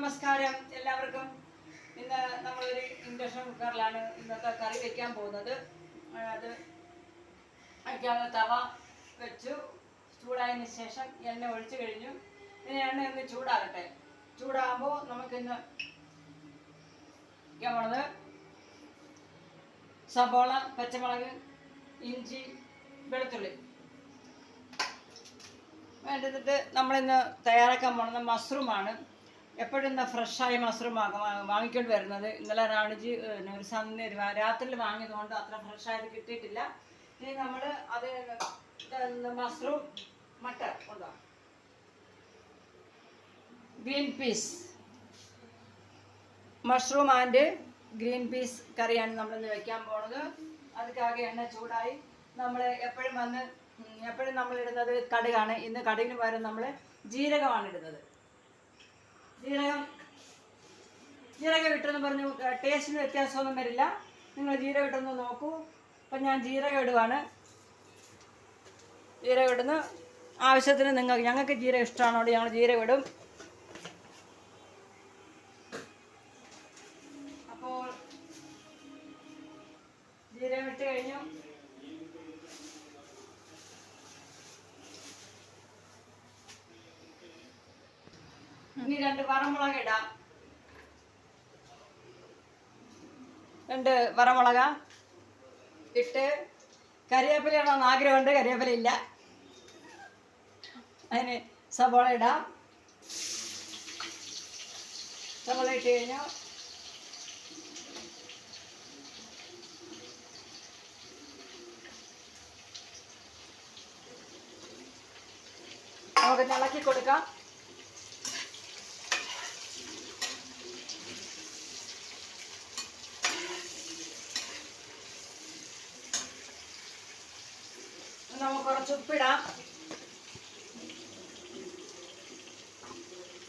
നമസ്കാരം എല്ലാവർക്കും. ഇന്ന് നമ്മളൊരു ഇൻഡക്ഷൻ കുക്കറിലാണ് ഇന്നത്തെ കറി വെക്കാൻ പോകുന്നത്. അത് വയ്ക്കാതെ തവ വെച്ചു ചൂടായതിന് ശേഷം എണ്ണ ഒഴിച്ചു കഴിഞ്ഞു. ഇനി എണ്ണ ഒന്ന് ചൂടാകട്ടെ. ചൂടാകുമ്പോൾ നമുക്കിന്ന് വയ്ക്കാൻ പോണത് സബോള, പച്ചമുളക്, ഇഞ്ചി, വെളുത്തുള്ളി വേണ്ടത്. നമ്മളിന്ന് തയ്യാറാക്കാൻ പോകുന്നത് മഷ്റൂമാണ്. എപ്പോഴും ഇന്ന് ഫ്രഷായ മഷ്റൂം വാങ്ങിക്കൊണ്ട് വരുന്നത്. ഇന്നലെ രാണിജി ഒരു രാത്രിയിൽ വാങ്ങിയതുകൊണ്ട് അത്ര ഫ്രഷായത് കിട്ടിയിട്ടില്ല. ഇനി നമ്മൾ അത് മഷ്റൂം മട്ടർ ഉണ്ടോ, green peas, mushroom and green peas കറിയാണ് നമ്മളിന്ന് വെക്കാൻ പോകുന്നത്. അതിക്കാകെ എണ്ണ ചൂടായി. നമ്മൾ എപ്പോഴും നമ്മളിടുന്നത് കടുകാണ്. ഇന്ന് കടുകിന് പകരം നമ്മൾ ജീരകമാണ് ഇടുന്നത്. ജീരകം ഇട്ടെന്ന് പറഞ്ഞു ടേസ്റ്റിന് വ്യത്യാസമൊന്നും വരില്ല. നിങ്ങൾ ജീരകം ഇട്ടൊന്ന് നോക്കൂ. അപ്പം ഞാൻ ജീരകം ഇടുവാണ്. ജീരകം ഇടുന്നു ആവശ്യത്തിന്. ഞങ്ങൾക്ക് ജീരകം ഇഷ്ടമാണോണ്ട് ഞങ്ങൾ ജീരകം ഇടും. അപ്പോൾ ജീരകം ഇട്ട് കഴിഞ്ഞു. ഇനി 2 വറമുളക് ഇടാം. 2 വറമുളക ഇട്ട് കരിവേപ്പില ഇടണമെന്ന് ആഗ്രഹമുണ്ട്. കരിവേപ്പില ഇല്ല. അതിന് സബോള ഇടാം. സബോള ഇട്ട് കഴിഞ്ഞു. നമുക്ക് ഇളക്കി കൊടുക്കാം. നമുക്ക് കുറച്ച് ഉപ്പിടാം.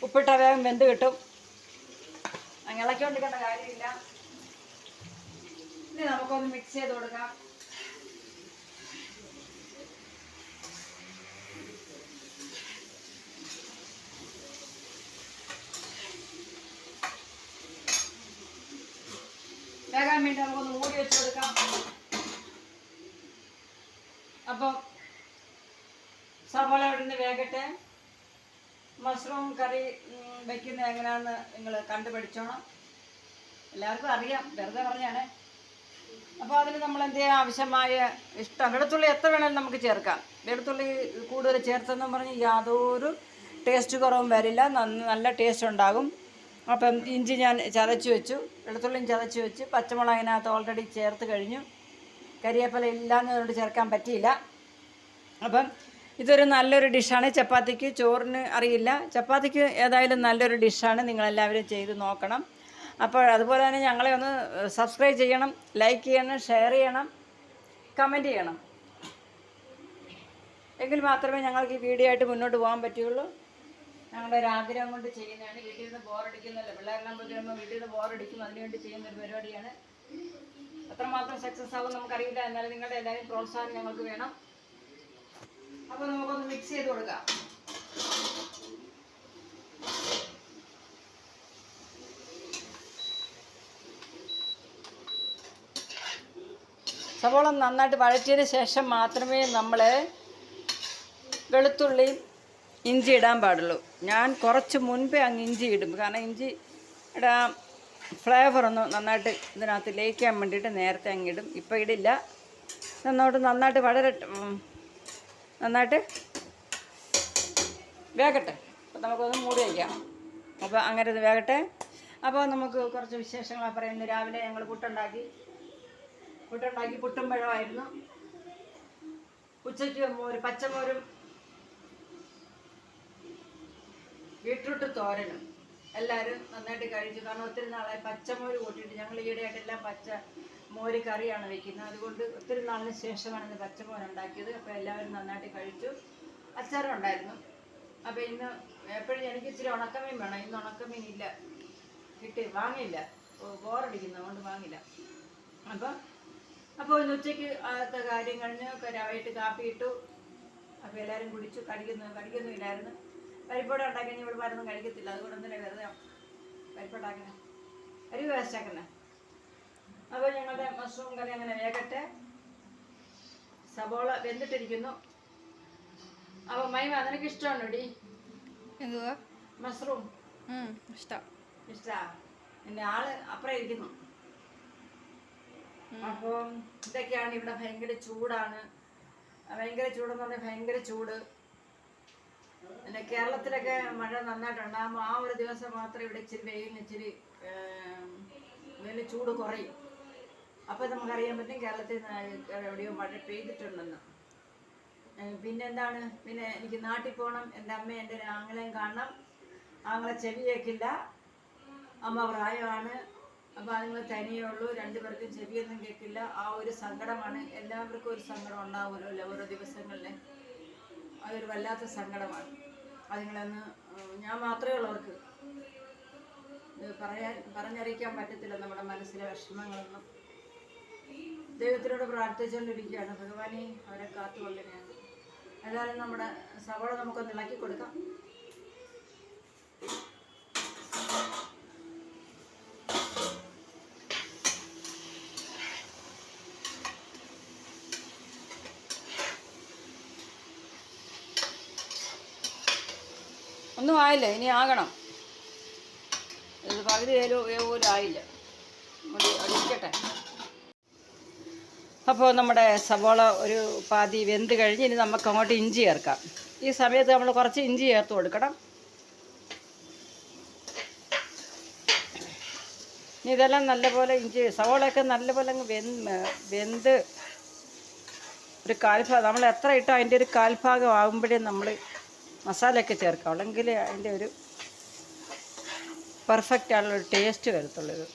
ഉപ്പിട്ട വേഗം വെന്ത് കിട്ടും. അങ്ങനെ ഇളക്കിക്കൊണ്ടിരിക്കേണ്ട കാര്യമില്ല. ഇനി നമുക്കൊന്ന് മിക്സ് ചെയ്ത് കൊടുക്കാം. വേഗം വേണ്ടി നമുക്കൊന്ന് മൂടി വെച്ച് കൊടുക്കാം. അപ്പം സവാള ഇടുന്ന വേഗട്ടെ. മഷ്റൂം കറി വയ്ക്കുന്നത് എങ്ങനെയാണെന്ന് നിങ്ങൾ കണ്ടുപിടിച്ചോണം. എല്ലാവർക്കും അറിയാം, വെറുതെ പറഞ്ഞാണ്. അപ്പോൾ അതിന് നമ്മൾ എന്ത് ചെയ്യാൻ ആവശ്യമായ വെളുത്തുള്ളി എത്ര വേണമെങ്കിലും നമുക്ക് ചേർക്കാം. വെളുത്തുള്ളി കൂടുതൽ ചേർത്തെന്നും പറഞ്ഞ് യാതൊരു ടേസ്റ്റ് കുറവും വരില്ല, നല്ല ടേസ്റ്റ് ഉണ്ടാകും. അപ്പം ഇഞ്ചി ഞാൻ ചതച്ച് വെച്ചു, വെളുത്തുള്ളിയും ചതച്ച് വെച്ച്, പച്ചമുളക് അതിനകത്ത് ഓൾറെഡി ചേർത്ത് കഴിഞ്ഞു. കരിവേപ്പില ഇല്ലാന്നതുകൊണ്ട് ചേർക്കാൻ പറ്റിയില്ല. അപ്പം ഇതൊരു നല്ലൊരു ഡിഷാണ്. ചപ്പാത്തിക്ക്, ചോറിന് അറിയില്ല, ചപ്പാത്തിക്ക് ഏതായാലും നല്ലൊരു ഡിഷാണ്. നിങ്ങളെല്ലാവരും ചെയ്ത് നോക്കണം. അപ്പോൾ അതുപോലെ തന്നെ ഞങ്ങളെ ഒന്ന് സബ്സ്ക്രൈബ് ചെയ്യണം, ലൈക്ക് ചെയ്യണം, ഷെയർ ചെയ്യണം, കമൻറ്റ് ചെയ്യണം. എങ്കിൽ മാത്രമേ ഞങ്ങൾക്ക് ഈ വീഡിയോ ആയിട്ട് മുന്നോട്ട് പോകാൻ പറ്റുകയുള്ളൂ. ഞങ്ങളുടെ ഒരു ആഗ്രഹം കൊണ്ട് ചെയ്യുന്നതാണ്. വീട്ടിൽ നിന്ന് ബോറടിക്കുന്നല്ലോ, പിള്ളേരെല്ലാം പോയി കഴിയുമ്പോൾ വീട്ടിൽ നിന്ന് ബോറടിക്കും. അതിനുവേണ്ടി ചെയ്യുന്നൊരു പരിപാടിയാണ്. എത്രമാത്രം സക്സസ് ആവും നമുക്കറിയില്ല. എന്നാലും നിങ്ങളുടെ എല്ലാവരും പ്രോത്സാഹനം ഞങ്ങൾക്ക് വേണം. അപ്പോൾ നമുക്കൊന്ന് മിക്സ് ചെയ്ത് കൊടുക്കാം. സവോള നന്നായിട്ട് വഴറ്റിയതിന് ശേഷം മാത്രമേ നമ്മൾ വെളുത്തുള്ളിയും ഇഞ്ചി ഇടാൻ പാടുള്ളൂ. ഞാൻ കുറച്ച് മുൻപേ അങ്ങ് ഇഞ്ചി ഇടും. കാരണം ഇഞ്ചി ഇടാൻ ഫ്ലേവറൊന്ന് നന്നായിട്ട് ഇതിനകത്ത് ലയിക്കാൻ വേണ്ടിയിട്ട് നേരത്തെ അങ്ങിടും. ഇപ്പോൾ ഇടില്ല. നന്നായിട്ട് നന്നായിട്ട് വേകട്ടെ. അപ്പോൾ നമുക്കൊന്ന് മൂടി വയ്ക്കാം. അപ്പോൾ അങ്ങനെ ഇത് വേകട്ടെ. അപ്പോൾ നമുക്ക് കുറച്ച് വിശേഷങ്ങളാണ് പറയുന്നത്. രാവിലെ ഞങ്ങൾ പുട്ടുണ്ടാക്കി പുട്ടും പഴമായിരുന്നു. ഉച്ചയ്ക്ക് ഒരു പച്ചമോരും ബീട്രൂട്ട് തോരനും എല്ലാവരും നന്നായിട്ട് കഴിച്ചു. കാരണം ഒത്തിരി നാളായി പച്ചമോര് കൂട്ടിയിട്ട് ഞങ്ങൾ ഈയിടെയായിട്ടെല്ലാം പച്ച മോര് കറിയാണ് വയ്ക്കുന്നത്. അതുകൊണ്ട് ഒത്തിരി നാളിന് ശേഷമാണ് ഇന്ന് പച്ചമോരുണ്ടാക്കിയത്. അപ്പോൾ എല്ലാവരും നന്നായിട്ട് കഴിച്ചു. അച്ചാറും ഉണ്ടായിരുന്നു. അപ്പോൾ ഇന്ന് എപ്പോഴും എനിക്ക് ഇച്ചിരി ഉണക്കമീൻ വേണം. ഇന്ന് ഉണക്കമീൻ ഇല്ല, വാങ്ങിയില്ല. ബോറടിക്കുന്നു, അതുകൊണ്ട് വാങ്ങില്ല. അപ്പോൾ ഇന്ന് ഉച്ചയ്ക്ക് ആദ്യത്തെ കാര്യം കഴിഞ്ഞ് വൈകിട്ട് കാപ്പി ഇട്ടു. അപ്പോൾ എല്ലാവരും കുടിച്ചു. കടിക്കൊന്നും ഇല്ലായിരുന്നു. പരിപ്പോടെ ഉണ്ടാക്കി കഴിഞ്ഞാൽ ഇവിടെ മരുന്നും കഴിക്കത്തില്ല. അതുകൊണ്ട് തന്നെ വെറുതെ പരിപ്പുണ്ടാക്കുന്നത്, അരി വേസ്റ്റാക്കുന്നത്. അപ്പോൾ ഞങ്ങളുടെ മഷ്റൂം കറി അങ്ങനെ വേകട്ടെ. സബോള വെന്തിട്ടിരിക്കുന്നു. അപ്പോൾ മൈമ നിനക്ക് ഇഷ്ടമാണോ ഡി? എന്തുവാ? മഷ്റൂം ഇഷ്ടാ? എൻ്റെ ആള് അപ്പുറം ഇരിക്കുന്നു. അപ്പോൾ ഇതൊക്കെയാണ്. ഇവിടെ ഭയങ്കര ചൂടാണ്. ഭയങ്കര ചൂടെന്ന് പറഞ്ഞാൽ ഭയങ്കര ചൂട്. പിന്നെ കേരളത്തിലൊക്കെ മഴ നന്നായിട്ടുണ്ടാകുമ്പോൾ ആ ഒരു ദിവസം മാത്രമേ ഇവിടെ ഇച്ചിരി വെയിലിന് വെയിൽ ചൂട് കുറയും. അപ്പോൾ നമുക്കറിയാൻ പറ്റും കേരളത്തിൽ എവിടെയോ മഴ പെയ്തിട്ടുണ്ടെന്ന്. പിന്നെന്താണ്, പിന്നെ എനിക്ക് നാട്ടിൽ പോകണം. എൻ്റെ അമ്മയും എൻ്റെ ആങ്ങളെയും കാണണം. ആങ്ങളെ ചെവി കേൾക്കില്ല, അമ്മ പ്രായമാണ്. അപ്പോൾ അതുങ്ങൾ തനിയേ ഉള്ളൂ, രണ്ടുപേർക്കും ചെവിയൊന്നും കേൾക്കില്ല. ആ ഒരു സങ്കടമാണ്. എല്ലാവർക്കും ഒരു സങ്കടം ഉണ്ടാവുമല്ലോ ഓരോ ദിവസങ്ങളിൽ. അതൊരു വല്ലാത്ത സങ്കടമാണ്. അതുങ്ങളൊന്ന് ഞാൻ മാത്രമേ ഉള്ളവർക്ക് ഇത് പറഞ്ഞറിയിക്കാൻ പറ്റത്തില്ല നമ്മുടെ മനസ്സിലെ വിഷമങ്ങളൊന്നും. ദൈവത്തിനോട് പ്രാർത്ഥിച്ചുകൊണ്ടിരിക്കുകയാണ്, ഭഗവാനെ അവരെ കാത്തുകൊള്ളിനെ. ഏതായാലും നമ്മുടെ സവോള നമുക്കൊന്ന് ഇളക്കി കൊടുക്കാം. ഒന്നും ആയില്ല, ഇനി ആകണം. ഇത് പകുതി പോലും ആയില്ല, അടിക്കട്ടെ. അപ്പോൾ നമ്മുടെ സവോള ഒരു പാതി വെന്ത് കഴിഞ്ഞ് ഇനി നമുക്ക് അങ്ങോട്ട് ഇഞ്ചി ചേർക്കാം. ഈ സമയത്ത് നമ്മൾ കുറച്ച് ഇഞ്ചി ചേർത്ത് കൊടുക്കണം. ഇനി ഇതെല്ലാം നല്ലപോലെ ഇഞ്ചി സവോളയൊക്കെ നല്ലപോലെ അങ്ങ് വെന്ത് ഒരു കാൽഭാഗം, നമ്മൾ എത്ര ഇട്ടോ അതിൻ്റെ ഒരു കാൽഭാഗം ആകുമ്പോഴേ നമ്മൾ മസാലയൊക്കെ ചേർക്കാം. അല്ലെങ്കിൽ അതിൻ്റെ ഒരു പെർഫെക്റ്റ് ആയിട്ടുള്ളൊരു ടേസ്റ്റ് വരത്തുള്ളൂ ഇത്.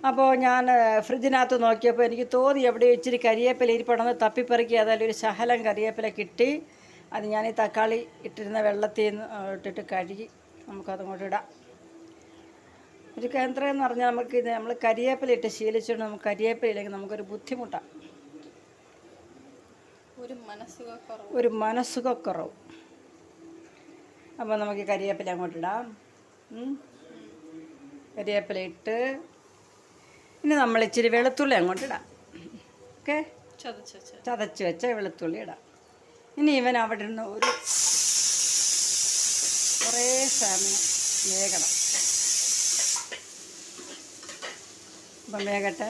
അപ്പോൾ ഞാൻ ഫ്രിഡ്ജിനകത്ത് നോക്കിയപ്പോൾ എനിക്ക് തോന്നി എവിടെയോ ഇച്ചിരി കരിവേപ്പില ഇരിപ്പണമെന്ന് തപ്പിപ്പറക്കി. അതായത് ഒരു ശകലം കരിവേപ്പില കിട്ടി. അത് ഞാൻ ഈ തക്കാളി ഇട്ടിരുന്ന വെള്ളത്തിൽ നിന്ന് ഇട്ടിട്ട് കഴുകി നമുക്കതങ്ങോട്ട് ഇടാം. ഒരു കേന്ദ്രമെന്ന് പറഞ്ഞാൽ നമുക്കിത് നമ്മൾ കരിവേപ്പില ഇട്ട് ശീലിച്ചുകൊണ്ട് നമുക്ക് കരിവേപ്പില ഇല്ലെങ്കിൽ നമുക്കൊരു ബുദ്ധിമുട്ടാണ്, ഒരു മനസ്സുഖക്കുറവ്. അപ്പോൾ നമുക്ക് കരിവേപ്പില അങ്ങോട്ടിടാം. കരിവേപ്പില ഇട്ട് ഇനി നമ്മൾ ഇച്ചിരി വെളുത്തുള്ളി അങ്ങോട്ടിടാം. ഓക്കെ, ചതച്ച് വെച്ച വെളുത്തുള്ളി ഇടാം. ഇനി ഇവൻ അവിടെ നിന്ന് ഒരു കുറേ സമയം വേകണം. അപ്പം വേകട്ടെ.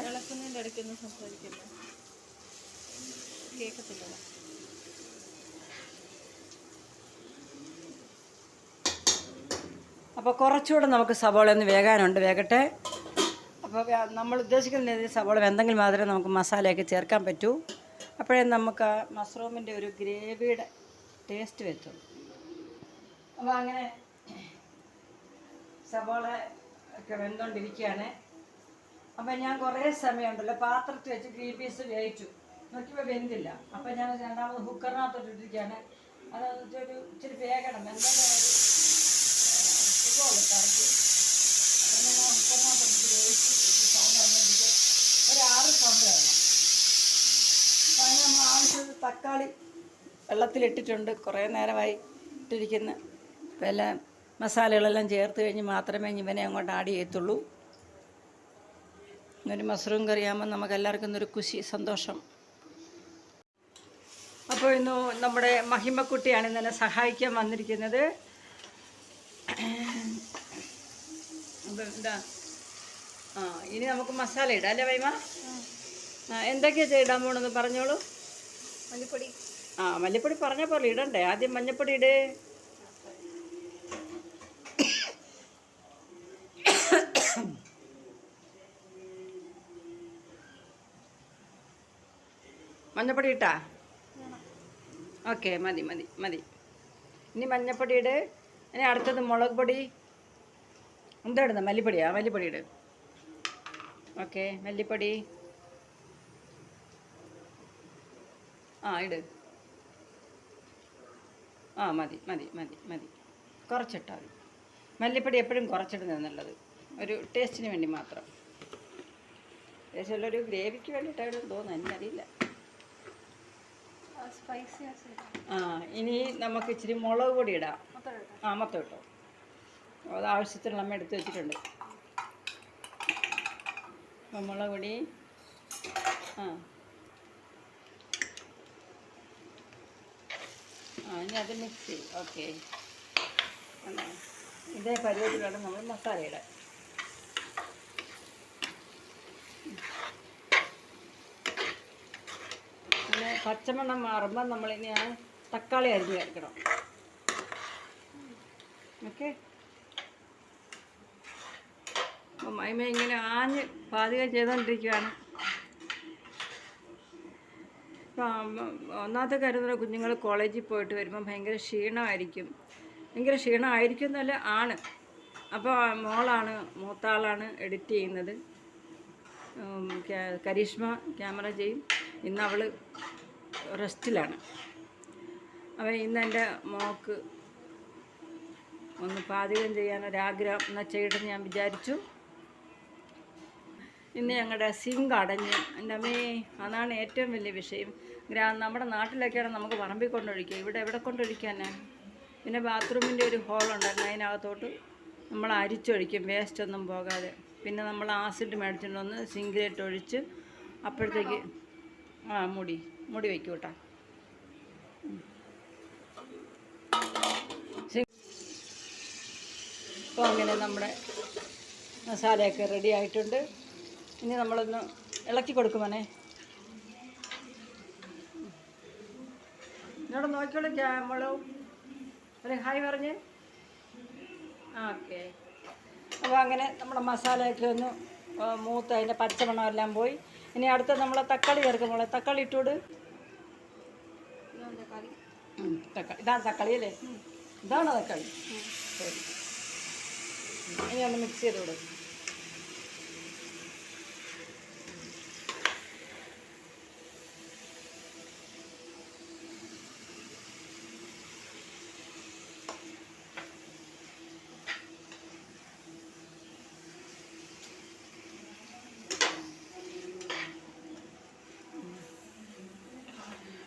അപ്പോൾ കുറച്ചുകൂടെ നമുക്ക് സവോള ഒന്ന് വേകാനുണ്ട്, വേകട്ടെ. അപ്പോൾ നമ്മൾ ഉദ്ദേശിക്കുന്ന രീതിയിൽ സവോള വെന്തെങ്കിൽ മാത്രമേ നമുക്ക് മസാലയൊക്കെ ചേർക്കാൻ പറ്റൂ. അപ്പോഴേ നമുക്ക് ആ മഷ്റൂമിൻ്റെ ഒരു ഗ്രേവിയുടെ ടേസ്റ്റ് വെച്ചുള്ളൂ. അപ്പോൾ അങ്ങനെ സവോള ഒക്കെ വെന്തുകൊണ്ടിരിക്കുകയാണ്. അപ്പം ഞാൻ കുറേ സമയമുണ്ടല്ലോ പാത്രത്തിൽ വെച്ച് ഗ്രീൻ പീസ് വേവിച്ചു, നോക്കിയപ്പോൾ വെന്തില്ല. അപ്പം ഞാൻ രണ്ടാമത് കുക്കറിനകത്തോട്ടിരിക്കുകയാണ്. അത് ഒരു ഇച്ചിരി വേഗണം, എന്തായാലും സുഖമുള്ളൂ കറക്കി. അപ്പം ഞാൻ കുക്കറിനകത്തോട്ട് വേവിച്ച് സൗണ്ട് വന്നിട്ട് ഒരു 6 സൗണ്ട് വേണം. അപ്പം അതിന് നമ്മൾ ആവശ്യമുള്ള തക്കാളി വെള്ളത്തിലിട്ടിട്ടുണ്ട്, കുറേ നേരമായി ഇട്ടിരിക്കുന്ന. അപ്പം എല്ലാം മസാലകളെല്ലാം ചേർത്ത് കഴിഞ്ഞ് മാത്രമേ ഇവനെ അങ്ങോട്ട് ആഡ് ചെയ്യത്തുള്ളൂ. ഒരു മഷ്റൂം കറിയാകുമ്പോൾ നമുക്കെല്ലാവർക്കും ഇന്നൊരു ഖുഷി, സന്തോഷം. അപ്പോൾ ഇന്ന് നമ്മുടെ മഹിമക്കുട്ടിയാണ് ഇന്നലെ സഹായിക്കാൻ വന്നിരിക്കുന്നത്. അപ്പം എന്താ ഇനി നമുക്ക് മസാല ഇടാം അല്ലേ വൈമ? എന്തൊക്കെയാണ് ഇടാൻ പോകണമെന്ന് പറഞ്ഞോളൂ. മല്ലിപ്പൊടി. മല്ലിപ്പൊടി പറഞ്ഞ പോലെ ഇടണ്ടേ? ആദ്യം മഞ്ഞപ്പൊടി ഇടേ. മഞ്ഞപ്പൊടി ഇട്ടാ? ഓക്കെ, മതി മതി മതി. ഇനി മഞ്ഞപ്പൊടി ഇട്. ഇനി അടുത്തത് മുളക് പൊടി. എന്താ ഇടുന്നത്? മല്ലിപ്പൊടിയാ? മല്ലിപ്പൊടി ഇട്. ഓക്കെ, മല്ലിപ്പൊടി ഇട്. മതി മതി മതി മതി, കുറച്ചിട്ടാൽ മതി. മല്ലിപ്പൊടി എപ്പോഴും കുറച്ചിടുന്നത് നല്ലത്, ഒരു ടേസ്റ്റിന് വേണ്ടി മാത്രം. ഏകദേശം ഒരു ഗ്രേവിക്ക് വേണ്ടിയിട്ടാണ് തോന്നുന്നു, എനിക്കറിയില്ല. സ്പൈസി ആ ഇനി നമുക്ക് ഇച്ചിരി മുളക് പൊടി ഇടാം. ആ മൊത്തം ഇട്ടോ. അത് ആവശ്യത്തിനുള്ള നമ്മൾ എടുത്ത് വെച്ചിട്ടുണ്ട്. അപ്പം മുളക് പൊടി ആ ഇനി അത് മിക്സ് ചെയ്യും. ഓക്കെ, ഇതേ പരുവത്തിലാണ് നമ്മൾ മസാല ഇടാൻ. പിന്നെ പച്ചമണം മാറുമ്പോൾ നമ്മളിനി ആ തക്കാളി അരിഞ്ഞ് ചേർക്കണം. ഓക്കെ, അപ്പം മൈമ ഇങ്ങനെ ആഞ്ഞ് പാചകം ചെയ്തുകൊണ്ടിരിക്കുകയാണ്. ഇപ്പം ഒന്നാമത്തെ കാര്യം എന്ന് പറഞ്ഞാൽ കുഞ്ഞുങ്ങൾ കോളേജിൽ പോയിട്ട് വരുമ്പം ഭയങ്കര ക്ഷീണമായിരിക്കും എന്നല്ല ആണ്. അപ്പോൾ മോളാണ്, മൂത്താളാണ് എഡിറ്റ് ചെയ്യുന്നത്. കരീഷ്മ ക്യാമറ ചെയ്യും. ഇന്ന് അവൾ റെസ്റ്റിലാണ്. അപ്പോൾ ഇന്ന് എൻ്റെ മോൾക്ക് ഒന്ന് പാചകം ചെയ്യാനൊരാഗ്രഹം എന്നാൽ ചെയ്യട്ടെന്ന് ഞാൻ വിചാരിച്ചു. ഇന്ന് ഞങ്ങളുടെ സിങ്ക് അടഞ്ഞ്, എൻ്റെ അമ്മേ അതാണ് ഏറ്റവും വലിയ വിഷയം. നമ്മുടെ നാട്ടിലൊക്കെയാണ് നമുക്ക് പറമ്പിൽ കൊണ്ടൊഴിക്കുക, ഇവിടെ എവിടെ കൊണ്ടൊഴിക്കാനാ? പിന്നെ ബാത്റൂമിൻ്റെ ഒരു ഹോളുണ്ടായിരുന്നു, അതിനകത്തോട്ട് നമ്മൾ അരിച്ചൊഴിക്കും വേസ്റ്റ് ഒന്നും പോകാതെ. പിന്നെ നമ്മൾ ആസിഡ് മേടിച്ചിട്ട് ഒന്ന് സിങ്കിലിട്ട് ഒഴിച്ച് അപ്പോഴത്തേക്ക് മുടി വയ്ക്കും കേട്ടോ. അപ്പോൾ അങ്ങനെ നമ്മുടെ മസാലയൊക്കെ റെഡി ആയിട്ടുണ്ട്. ഇനി നമ്മളൊന്ന് ഇളക്കി കൊടുക്കുമോനെ. എന്നോട് നോക്കിയോളൂ ക്യാമറ. ഒരു ഹായ് പറഞ്ഞ്. ഓക്കെ, അപ്പോൾ അങ്ങനെ നമ്മുടെ മസാലയൊക്കെ ഒന്ന് മൂത്ത് അതിൻ്റെ പച്ചമണം എല്ലാം പോയി. ഇനി അടുത്ത നമ്മൾ തക്കാളി ചേർക്കുമ്പോൾ തക്കാളി ഇട്ടുകൊട്. ഇതാണ് തക്കാളി അല്ലേ? ഇതാണോ തക്കാളി? ശരി, ഇനി ഒന്ന് മിക്സ് ചെയ്ത് കൊടുക്കും.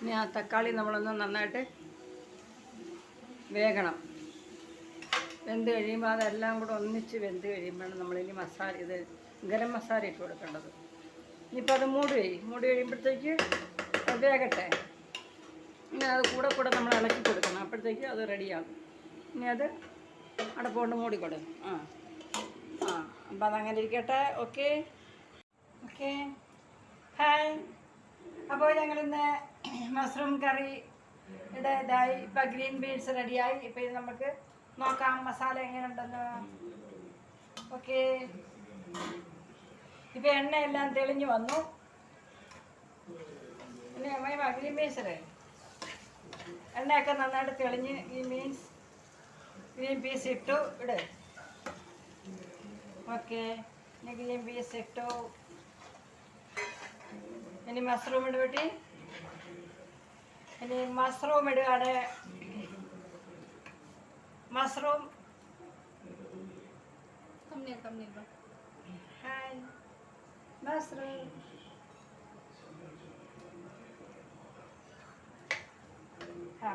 ഇനി ആ തക്കാളി നമ്മളൊന്ന് നന്നായിട്ട് വേകണം. വെന്ത് കഴിയുമ്പോൾ അതെല്ലാം കൂടെ ഒന്നിച്ച് വെന്ത് കഴിയുമ്പോഴാണ് നമ്മളിനി ഗരം മസാല ഇട്ട് കൊടുക്കേണ്ടത്. ഇനിയിപ്പോൾ അത് മൂടി കഴിയുമ്പോഴത്തേക്ക് അത് വേകട്ടെ. ഇനി അത് കൂടെ നമ്മൾ ഇളക്കി കൊടുക്കണം. അപ്പോഴത്തേക്ക് അത് റെഡിയാകും. ഇനി അത് അടപ്പുകൊണ്ട് മൂടിക്കൊടു. അപ്പോൾ അതങ്ങനെ ഇരിക്കട്ടെ. Okay, hi. അപ്പോൾ ഞങ്ങളിന്ന് മഷ്റൂം കറി ഇതായി. ഇപ്പം ഗ്രീൻ ബീൻസ് റെഡിയായി. ഇപ്പം ഇത് നമുക്ക് നോക്കാം മസാല എങ്ങനെയുണ്ടെന്ന്. ഓക്കെ, ഇപ്പം എണ്ണയെല്ലാം തെളിഞ്ഞു വന്നു. പിന്നെ ഗ്രീൻ ബീൻസ് എണ്ണയൊക്കെ നന്നായിട്ട് തെളിഞ്ഞ് ഗ്രീൻ പീസ് ഇട്ടു. ഓക്കെ, ഇനി ഗ്രീൻ പീസ് ഇട്ടു. ഇനി മഷ്റൂം ഇടുവട്ടി. ഇനി മഷ്റൂം ഇടുകയാണ്. Mushroom hi mushroom.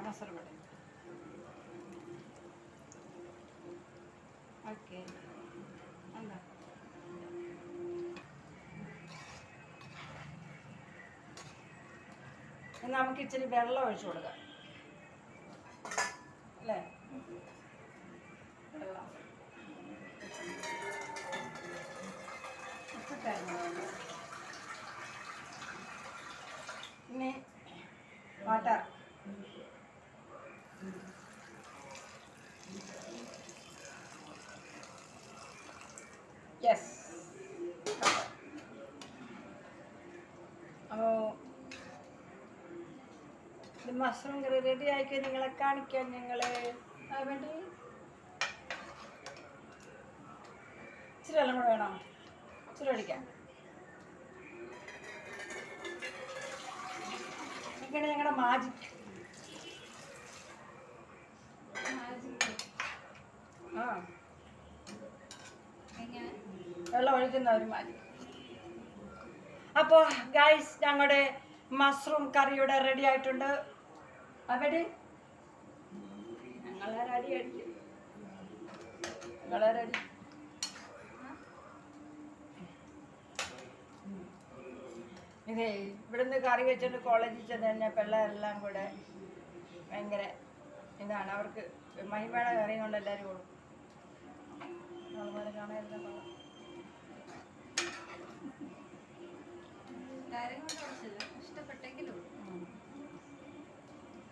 മഷ്റൂം ഇടും. ഓക്കെ, എന്താ നമുക്ക് ഇച്ചിരി വെള്ളം ഒഴിച്ചു കൊടുക്കാം അല്ലേ? വെള്ളം ഇനി വാട്ടർ. യെസ്. അപ്പോൾ മഷ്റൂം കറി റെഡി ആക്കി നിങ്ങളെ കാണിക്കാൻ ഞങ്ങൾ വേണ്ടി ഇച്ചിരി വെള്ളം കൂടെ വേണം. ഇച്ചിരി ഒഴിക്കാം. ഇതൊക്കെയാണ് ഞങ്ങളുടെ മാജിക്. വെള്ളം ഒഴിക്കുന്ന ഒരു മാജിക്. അപ്പോൾ ഗൈസ് ഞങ്ങളുടെ മഷ്റൂം കറിയുടെ റെഡി ആയിട്ടുണ്ട്. അവിടെ ഞങ്ങളെ റെഡി ആയിട്ട് ഞങ്ങളെ റെഡി. ഇതേ ഇവിടുന്ന് കറി വെച്ചിട്ട് കോളേജിൽ ചെന്ന് കഴിഞ്ഞാൽ പിള്ളേരെല്ലാം കൂടെ ഭയങ്കര ഇതാണ്. അവർക്ക് മഹിമയുടെ കറി കൊണ്ട് എല്ലാവരും കൊടുക്കും. കാണാതിരുന്ന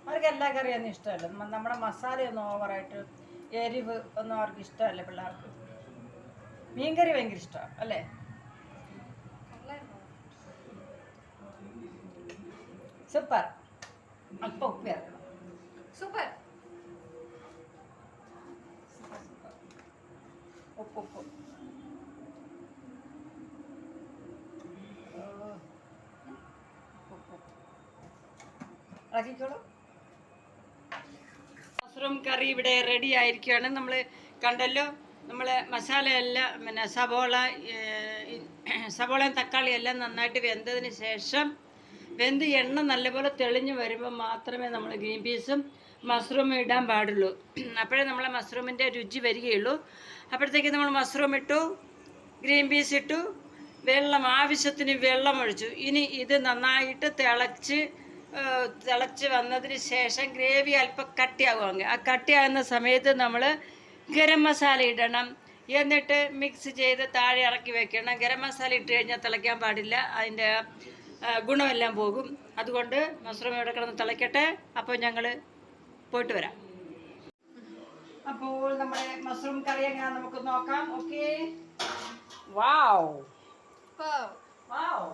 അവർക്ക് എല്ലാ കറിയൊന്നും ഇഷ്ടമല്ല. നമ്മുടെ മസാലയൊന്നും ഓവറായിട്ട് എരിവ് ഒന്നും അവർക്ക് ഇഷ്ടമല്ല പിള്ളേർക്ക്. മീൻകറി ഭയങ്കര ഇഷ്ടമാണ് അല്ലേ? സൂപ്പർ. അല്പം ഉപ്പ് ചേർക്കണം. സൂപ്പർ. ഉപ്പ് ഉപ്പ് ഇറക്കിക്കോളൂ. മഷ്റൂം കറി ഇവിടെ റെഡി ആയിരിക്കുകയാണ്. നമ്മൾ കണ്ടല്ലോ, നമ്മൾ മസാലയെല്ലാം പിന്നെ സവോളയും തക്കാളിയും എല്ലാം നന്നായിട്ട് വെന്തതിന് ശേഷം വെന്ത് എണ്ണ നല്ലപോലെ തെളിഞ്ഞ് വരുമ്പോൾ മാത്രമേ നമ്മൾ ഗ്രീൻ പീസും മഷ്റൂമും ഇടാൻ പാടുള്ളൂ. അപ്പോഴേ നമ്മളെ മഷ്റൂമിൻ്റെ രുചി വരികയുള്ളൂ. അപ്പോഴത്തേക്ക് നമ്മൾ മഷ്റൂം ഇട്ടു, ഗ്രീൻ പീസ് ഇട്ടു, ആവശ്യത്തിന് വെള്ളം ഒഴിച്ചു. ഇനി ഇത് നന്നായിട്ട് തിളച്ച് വന്നതിന് ശേഷം ഗ്രേവി അല്പം കട്ടിയാകുമെങ്കിൽ ആ കട്ടിയാകുന്ന സമയത്ത് നമ്മൾ ഗരം മസാല ഇടണം. എന്നിട്ട് മിക്സ് ചെയ്ത് താഴെ ഇറക്കി വെക്കണം. ഗരം മസാല ഇട്ട് കഴിഞ്ഞാൽ തിളയ്ക്കാൻ പാടില്ല, അതിൻ്റെ ഗുണമെല്ലാം പോകും. അതുകൊണ്ട് മഷ്റൂം ഇവിടെ കിടന്ന് തിളയ്ക്കട്ടെ. അപ്പോൾ ഞങ്ങൾ പോയിട്ട് വരാം. അപ്പോൾ നമ്മുടെ മഷ്റൂം കറി എങ്ങനെയാ നമുക്ക് നോക്കാം. ഓക്കെ. വാവ് വാവ്.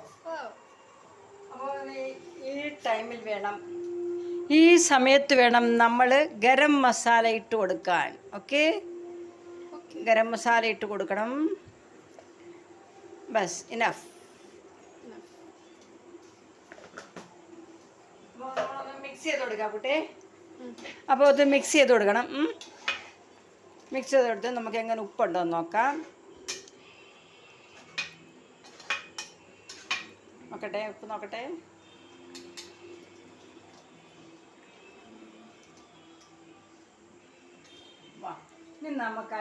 അപ്പോൾ ഈ ടൈമിൽ വേണം, ഈ സമയത്ത് വേണം നമ്മൾ ഗരം മസാല ഇട്ട് കൊടുക്കാൻ. ഓക്കെ, ഗരം മസാല ഇട്ട് കൊടുക്കണം. Bus enough. മിക്സ് ചെയ്ത് കൊടുക്കാം കുട്ടി. അപ്പോൾ ഇത് മിക്സ് ചെയ്ത് കൊടുക്കണം. മിക്സ് ചെയ്ത് കൊടുത്ത് നമുക്ക് എങ്ങനെ ഉപ്പുണ്ടോ എന്ന് നോക്കാം. നോക്കട്ടെ, ഉപ്പ് നോക്കട്ടെ. വാ, ഇനി നമുക്ക്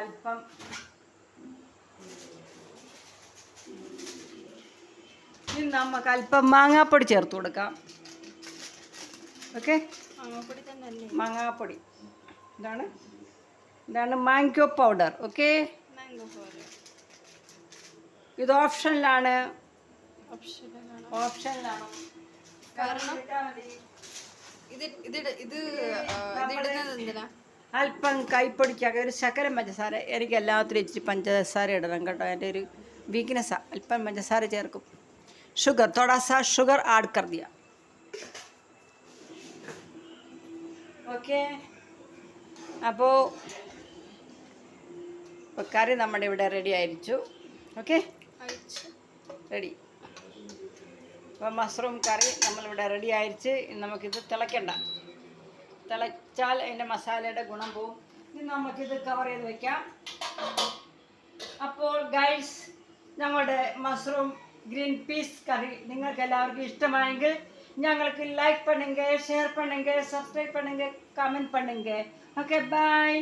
അല്പം മാങ്ങാപ്പൊടി ചേർത്ത് കൊടുക്കാം. ഓക്കെ, മാങ്ങാപ്പൊടി. ഇതാണ് മാംഗോ പൗഡർ. ഓക്കെ, ഇത് ഓപ്ഷനിലാണ്. അല്പം കൈപ്പൊടിക്കാതെ ഒരു ശകലം പഞ്ചസാര. എനിക്ക് എല്ലാത്തിലും ഇച്ചിരി പഞ്ചസാര ഇടണം കേട്ടോ, എൻ്റെ ഒരു വീക്ക്നെസ്സാണ്. അല്പം പഞ്ചസാര ചേർക്കും. ഷുഗർ, തോടാ സാ ഷുഗർ ആഡ് കർ ദിയ. ഓക്കെ, അപ്പോൾ കറി നമ്മുടെ ഇവിടെ റെഡി ആയിരിച്ചു. Okay, ready. അപ്പോൾ മഷ്റൂം കറി നമ്മളിവിടെ റെഡി ആയിരിച്ച്. നമുക്കിത് തിളയ്ക്കണ്ട. തിളച്ചാൽ അതിൻ്റെ മസാലയുടെ ഗുണം പോവും. ഇനി നമുക്കിത് കവർ ചെയ്ത് വയ്ക്കാം. അപ്പോൾ ഗൈസ്, ഞങ്ങളുടെ മഷ്റൂം ഗ്രീൻ പീസ് കറി നിങ്ങൾക്ക് എല്ലാവർക്കും ഇഷ്ടമായെങ്കിൽ ഞങ്ങൾക്ക് லைக் பண்ணுங்க, ஷேர் பண்ணுங்க, சப்ஸ்கிரைப் பண்ணுங்க, கமெண்ட் பண்ணுங்க. ஓகே, பாய்.